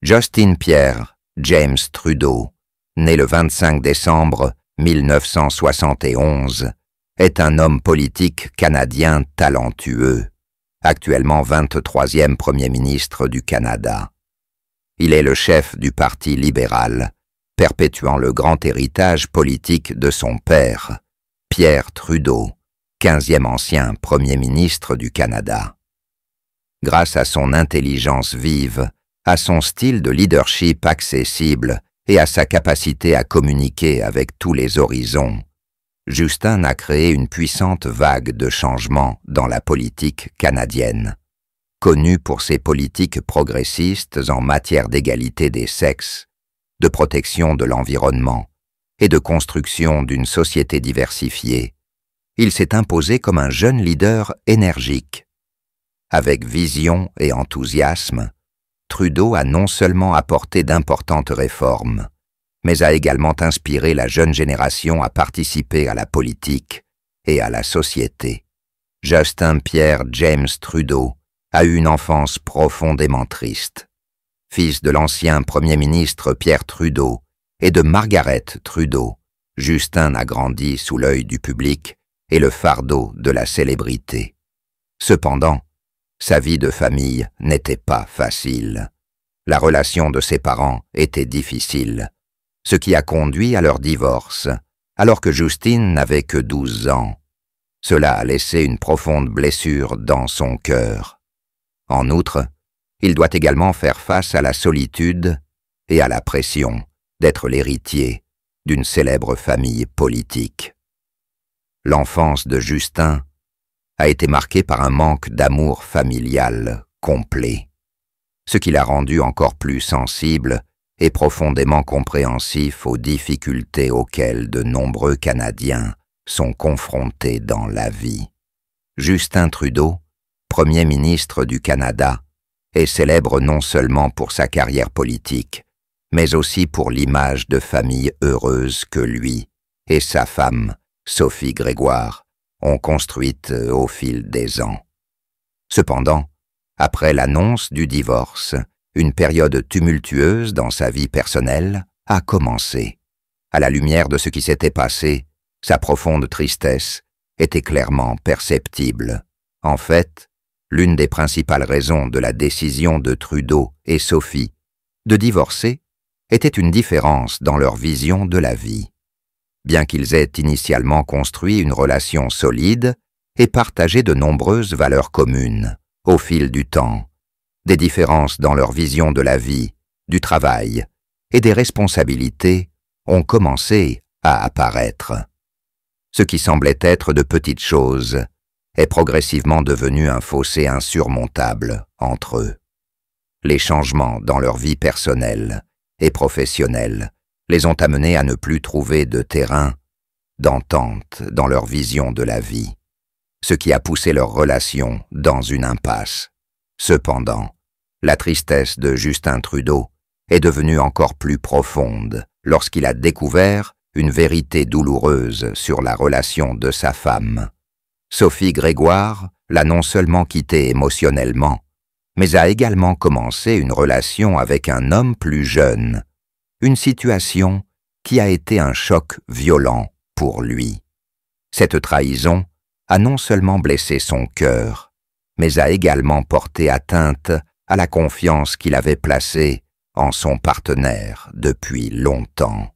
Justin Pierre James Trudeau, né le 25 décembre 1971, est un homme politique canadien talentueux, actuellement 23e Premier ministre du Canada. Il est le chef du Parti libéral, perpétuant le grand héritage politique de son père, Pierre Trudeau, 15e ancien Premier ministre du Canada. Grâce à son intelligence vive, à son style de leadership accessible et à sa capacité à communiquer avec tous les horizons, Justin a créé une puissante vague de changements dans la politique canadienne. Connu pour ses politiques progressistes en matière d'égalité des sexes, de protection de l'environnement et de construction d'une société diversifiée, il s'est imposé comme un jeune leader énergique. Avec vision et enthousiasme, Trudeau a non seulement apporté d'importantes réformes, mais a également inspiré la jeune génération à participer à la politique et à la société. Justin Pierre James Trudeau a eu une enfance profondément triste. Fils de l'ancien Premier ministre Pierre Trudeau et de Margaret Trudeau, Justin a grandi sous l'œil du public et le fardeau de la célébrité. Cependant, sa vie de famille n'était pas facile. La relation de ses parents était difficile, ce qui a conduit à leur divorce, alors que Justin n'avait que 12 ans. Cela a laissé une profonde blessure dans son cœur. En outre, il doit également faire face à la solitude et à la pression d'être l'héritier d'une célèbre famille politique. L'enfance de Justin a été marquée par un manque d'amour familial complet, ce qui l'a rendu encore plus sensible et profondément compréhensif aux difficultés auxquelles de nombreux Canadiens sont confrontés dans la vie. Justin Trudeau, Premier ministre du Canada, est célèbre non seulement pour sa carrière politique, mais aussi pour l'image de famille heureuse que lui et sa femme, Sophie Grégoire, ont construite au fil des ans. Cependant, après l'annonce du divorce, une période tumultueuse dans sa vie personnelle a commencé. À la lumière de ce qui s'était passé, sa profonde tristesse était clairement perceptible. En fait, l'une des principales raisons de la décision de Trudeau et Sophie de divorcer était une différence dans leur vision de la vie. Bien qu'ils aient initialement construit une relation solide et partagé de nombreuses valeurs communes, au fil du temps, des différences dans leur vision de la vie, du travail et des responsabilités ont commencé à apparaître. Ce qui semblait être de petites choses est progressivement devenu un fossé insurmontable entre eux. Les changements dans leur vie personnelle et professionnelle les ont amenés à ne plus trouver de terrain d'entente dans leur vision de la vie, ce qui a poussé leur relation dans une impasse. Cependant, la tristesse de Justin Trudeau est devenue encore plus profonde lorsqu'il a découvert une vérité douloureuse sur la relation de sa femme. Sophie Grégoire l'a non seulement quitté émotionnellement, mais a également commencé une relation avec un homme plus jeune, une situation qui a été un choc violent pour lui. Cette trahison a non seulement blessé son cœur, mais a également porté atteinte à la confiance qu'il avait placée en son partenaire depuis longtemps.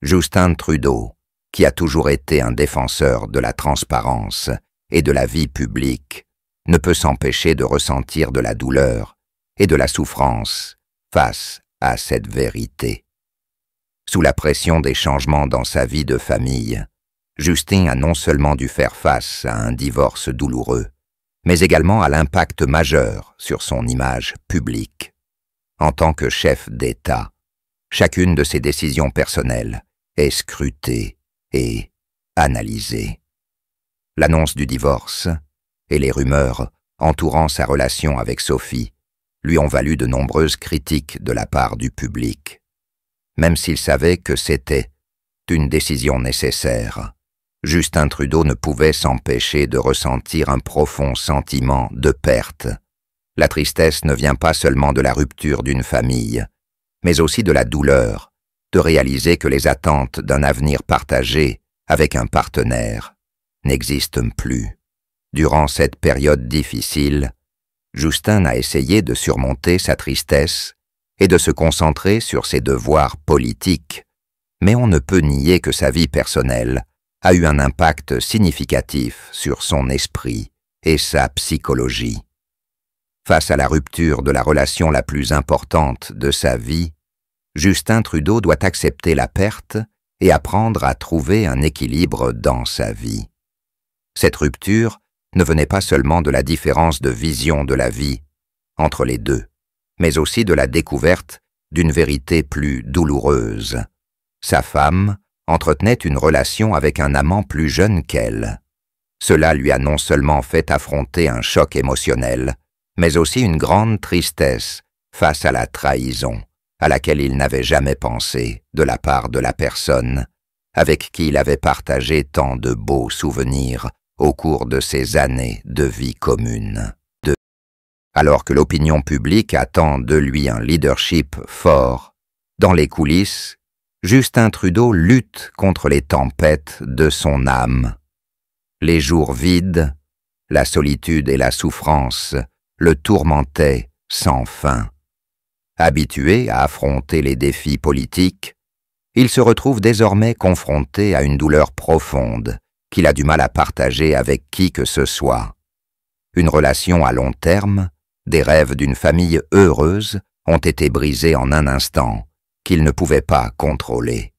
Justin Trudeau, qui a toujours été un défenseur de la transparence et de la vie publique, ne peut s'empêcher de ressentir de la douleur et de la souffrance face à cette vérité. Sous la pression des changements dans sa vie de famille, Justin a non seulement dû faire face à un divorce douloureux, mais également à l'impact majeur sur son image publique. En tant que chef d'État, chacune de ses décisions personnelles est scrutée et analysée. L'annonce du divorce et les rumeurs entourant sa relation avec Sophie lui ont valu de nombreuses critiques de la part du public. Même s'il savait que c'était une décision nécessaire, Justin Trudeau ne pouvait s'empêcher de ressentir un profond sentiment de perte. La tristesse ne vient pas seulement de la rupture d'une famille, mais aussi de la douleur, de réaliser que les attentes d'un avenir partagé avec un partenaire n'existent plus. Durant cette période difficile, Justin a essayé de surmonter sa tristesse et de se concentrer sur ses devoirs politiques, mais on ne peut nier que sa vie personnelle a eu un impact significatif sur son esprit et sa psychologie. Face à la rupture de la relation la plus importante de sa vie, Justin Trudeau doit accepter la perte et apprendre à trouver un équilibre dans sa vie. Cette rupture ne venait pas seulement de la différence de vision de la vie entre les deux, mais aussi de la découverte d'une vérité plus douloureuse. Sa femme entretenait une relation avec un amant plus jeune qu'elle. Cela lui a non seulement fait affronter un choc émotionnel, mais aussi une grande tristesse face à la trahison, à laquelle il n'avait jamais pensé de la part de la personne avec qui il avait partagé tant de beaux souvenirs au cours de ces années de vie commune. Alors que l'opinion publique attend de lui un leadership fort, dans les coulisses, Justin Trudeau lutte contre les tempêtes de son âme. Les jours vides, la solitude et la souffrance le tourmentaient sans fin. Habitué à affronter les défis politiques, il se retrouve désormais confronté à une douleur profonde qu'il a du mal à partager avec qui que ce soit. Une relation à long terme, des rêves d'une famille heureuse ont été brisés en un instant qu'il ne pouvait pas contrôler.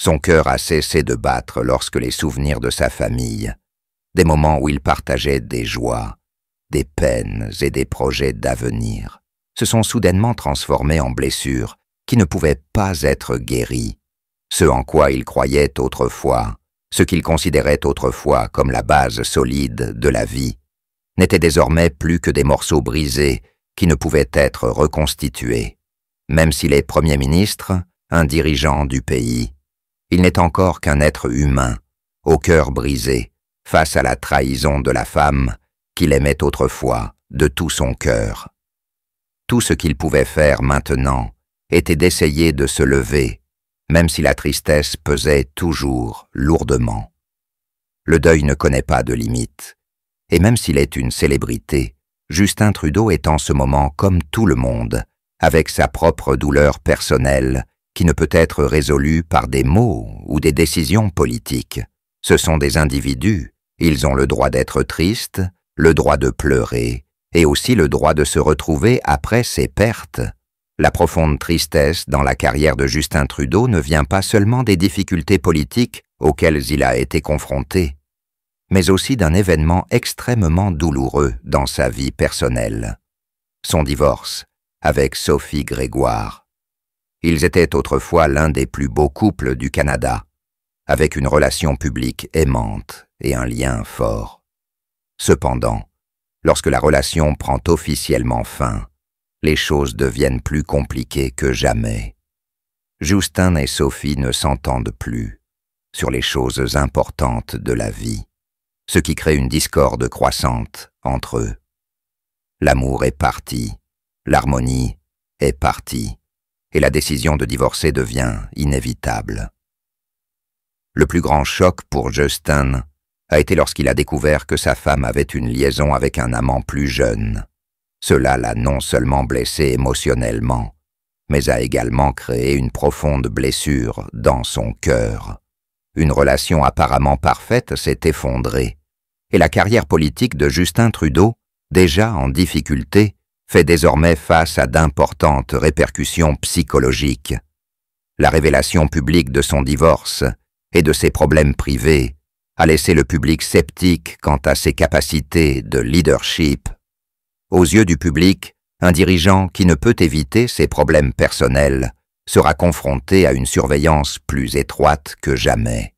Son cœur a cessé de battre lorsque les souvenirs de sa famille, des moments où il partageait des joies, des peines et des projets d'avenir, se sont soudainement transformés en blessures qui ne pouvaient pas être guéries. Ce en quoi il croyait autrefois, ce qu'il considérait autrefois comme la base solide de la vie, n'étaient désormais plus que des morceaux brisés qui ne pouvaient être reconstitués. Même s'il est Premier ministre, un dirigeant du pays, il n'est encore qu'un être humain, au cœur brisé, face à la trahison de la femme qu'il aimait autrefois de tout son cœur. Tout ce qu'il pouvait faire maintenant était d'essayer de se lever, même si la tristesse pesait toujours lourdement. Le deuil ne connaît pas de limite, et même s'il est une célébrité, Justin Trudeau est en ce moment comme tout le monde, avec sa propre douleur personnelle qui ne peut être résolue par des mots ou des décisions politiques. Ce sont des individus, ils ont le droit d'être tristes, le droit de pleurer, et aussi le droit de se retrouver après ces pertes. La profonde tristesse dans la carrière de Justin Trudeau ne vient pas seulement des difficultés politiques auxquelles il a été confronté, mais aussi d'un événement extrêmement douloureux dans sa vie personnelle. Son divorce avec Sophie Grégoire. Ils étaient autrefois l'un des plus beaux couples du Canada, avec une relation publique aimante et un lien fort. Cependant, lorsque la relation prend officiellement fin, les choses deviennent plus compliquées que jamais. Justin et Sophie ne s'entendent plus sur les choses importantes de la vie, ce qui crée une discorde croissante entre eux. L'amour est parti, l'harmonie est partie, et la décision de divorcer devient inévitable. Le plus grand choc pour Justin a été lorsqu'il a découvert que sa femme avait une liaison avec un amant plus jeune. Cela l'a non seulement blessé émotionnellement, mais a également créé une profonde blessure dans son cœur. Une relation apparemment parfaite s'est effondrée, et la carrière politique de Justin Trudeau, déjà en difficulté, fait désormais face à d'importantes répercussions psychologiques. La révélation publique de son divorce et de ses problèmes privés a laissé le public sceptique quant à ses capacités de leadership. Aux yeux du public, un dirigeant qui ne peut éviter ses problèmes personnels sera confronté à une surveillance plus étroite que jamais.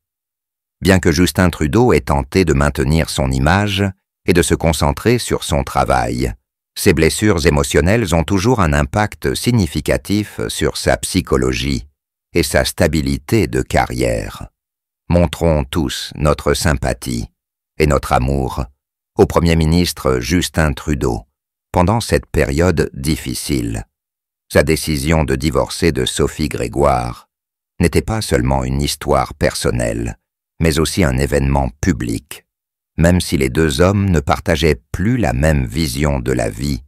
Bien que Justin Trudeau ait tenté de maintenir son image et de se concentrer sur son travail, ses blessures émotionnelles ont toujours un impact significatif sur sa psychologie et sa stabilité de carrière. Montrons tous notre sympathie et notre amour au Premier ministre Justin Trudeau, pendant cette période difficile. Sa décision de divorcer de Sophie Grégoire n'était pas seulement une histoire personnelle, mais aussi un événement public. Même si les deux hommes ne partageaient plus la même vision de la vie,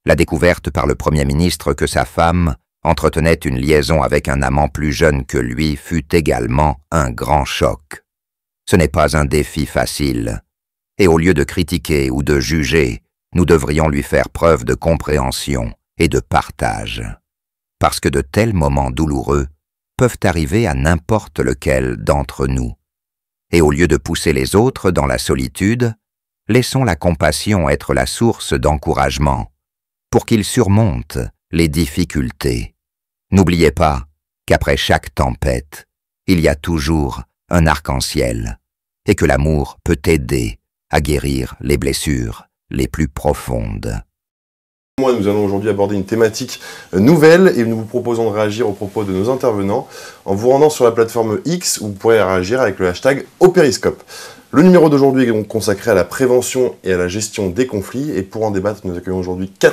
la découverte par le Premier ministre que sa femme entretenait une liaison avec un amant plus jeune que lui fut également un grand choc. Ce n'est pas un défi facile, et au lieu de critiquer ou de juger, nous devrions lui faire preuve de compréhension et de partage. Parce que de tels moments douloureux peuvent arriver à n'importe lequel d'entre nous. Et au lieu de pousser les autres dans la solitude, laissons la compassion être la source d'encouragement, pour qu'ils surmontent les difficultés. N'oubliez pas qu'après chaque tempête, il y a toujours un arc-en-ciel, et que l'amour peut aider à guérir les blessures les plus profondes. Nous allons aujourd'hui aborder une thématique nouvelle et nous vous proposons de réagir aux propos de nos intervenants en vous rendant sur la plateforme X où vous pourrez réagir avec le hashtag #Périscope. Le numéro d'aujourd'hui est donc consacré à la prévention et à la gestion des conflits et pour en débattre, nous accueillons aujourd'hui 4